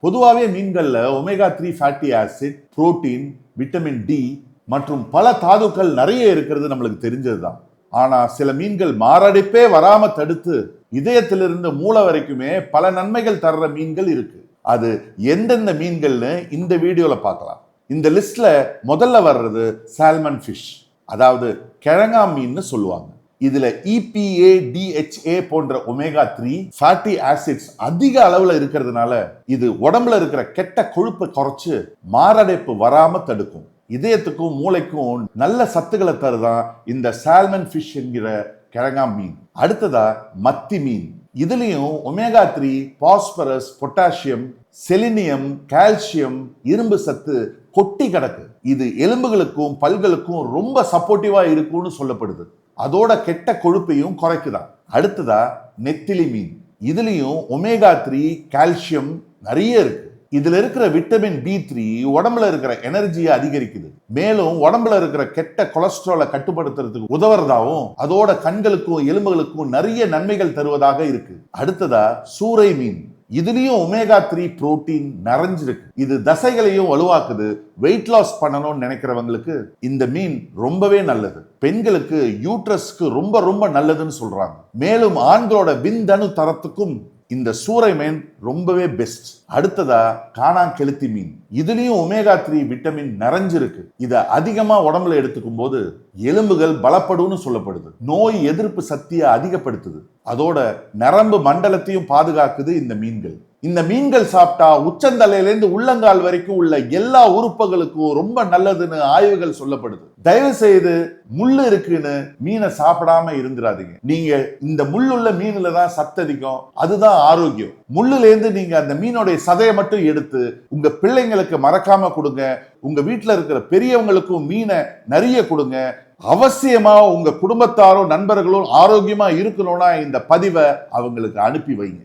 பொதுவாகவே மீன்கள்ல omega 3 fatty acid, protein, vitamin D மற்றும் பல தாதுக்கள் நிறைய இருக்கிறது நம்மளுக்கு தெரிஞ்சதுதான். ஆனா சில மீன்கள் மாரடைப்பே வராம தடுத்து இதயத்திலிருந்து மூளை வரைக்குமே பல நன்மைகள் தர்ற மீன்கள் இருக்கு. அது எந்தெந்த மீன்கள்னு இந்த வீடியோல பார்க்கலாம். இந்த லிஸ்ட்ல முதல்ல வர்றது சால்மன் ஃபிஷ், அதாவது கிழங்கா மீன் சொல்லுவாங்க. இதுல EPA, DHA போன்ற ஒமேகா 3 ஃபேட்டி ஆசிட்ஸ் அதிக அளவுல இருக்கிறதுனால இது உடம்புல இருக்கிற கெட்ட கொழுப்பை குறைச்சு மாரடைப்பு வராம தடுக்கும். இதயத்துக்கும் மூளைக்கும் நல்ல சத்துக்களை தருதான் இந்த சால்மன் ஃபிஷ் என்கிற கிழங்கா மீன். அடுத்ததா மத்தி மீன். இதுலயும் omega 3, phosphorus, potassium, selenium, calcium, இரும்பு சத்து கொட்டி கிடக்கு. இது எலும்புகளுக்கும் பல்களுக்கும் ரொம்ப சப்போர்ட்டிவா இருக்கும்னு சொல்லப்படுது. அதோட கெட்ட கொழுப்பையும் குறைக்குதான். அடுத்ததா நெத்திலி மீன். இதுலயும் ஒமேகா 3, கால்சியம் நிறைய இருக்கு. இதுல இருக்கிற விட்டமின் B3 உடம்புல இருக்கிற எனர்ஜியை அதிகரிக்குது. மேலும் உடம்புல இருக்கிற கெட்ட கொலஸ்ட்ராலை கட்டுப்படுத்துறதுக்கு உதவுறதாவும் அதோட கண்களுக்கும் எலும்புகளுக்கும் நிறைய நன்மைகள் தருவதாக இருக்கு. அடுத்ததா சூறை மீன். இதுலயும் ஒமேகா 3 புரோட்டீன் நிறைஞ்சிருக்கு. இது தசைகளையும் வலுவாக்குது. வெயிட் லாஸ் பண்ணணும்னு நினைக்கிறவங்களுக்கு இந்த மீன் ரொம்பவே நல்லது. பெண்களுக்கு யூட்ரஸ்க்கு ரொம்ப ரொம்ப நல்லதுன்னு சொல்றாங்க. மேலும் ஆண்களோட விந்தணு தரத்துக்கும் இந்த சூறை மீன் ரொம்பவே பெஸ்ட். அடுத்ததா காணாங்கெளுத்தி மீன். இதுலயும் ஒமேகா 3 விட்டமின் நிறைஞ்சிருக்கு. இத அதிகமா உடம்புல எடுத்துக்கும் போது எலும்புகள் பலப்படும்னு சொல்லப்படுது. நோய் எதிர்ப்பு சக்தியை அதிகப்படுத்துது. அதோட நரம்பு மண்டலத்தையும் பாதுகாக்குது இந்த மீன்கள். இந்த மீன்கள் சாப்பிட்டா உச்சந்தலையிலேருந்து உள்ளங்கால் வரைக்கும் உள்ள எல்லா உறுப்புகளுக்கும் ரொம்ப நல்லதுன்னு ஆய்வுகள் சொல்லப்படுது. தயவு செய்து முள்ளு இருக்குன்னு மீனை சாப்பிடாம இருந்துடாதீங்க. நீங்க இந்த முள்ளுள்ள மீன்ல தான் சத்ததிக்கும், அதுதான் ஆரோக்கியம். முள்ளுல இருந்து நீங்க அந்த மீனோட சதையை மட்டும் எடுத்து உங்க பிள்ளைங்களுக்கு மறக்காம கொடுங்க. உங்க வீட்டுல இருக்கிற பெரியவங்களுக்கும் மீனை நிறைய கொடுங்க. அவசியமா உங்க குடும்பத்தாரும் நண்பர்களும் ஆரோக்கியமா இருக்கணும்னா இந்த பதிவை அவங்களுக்கு அனுப்பி வைங்க.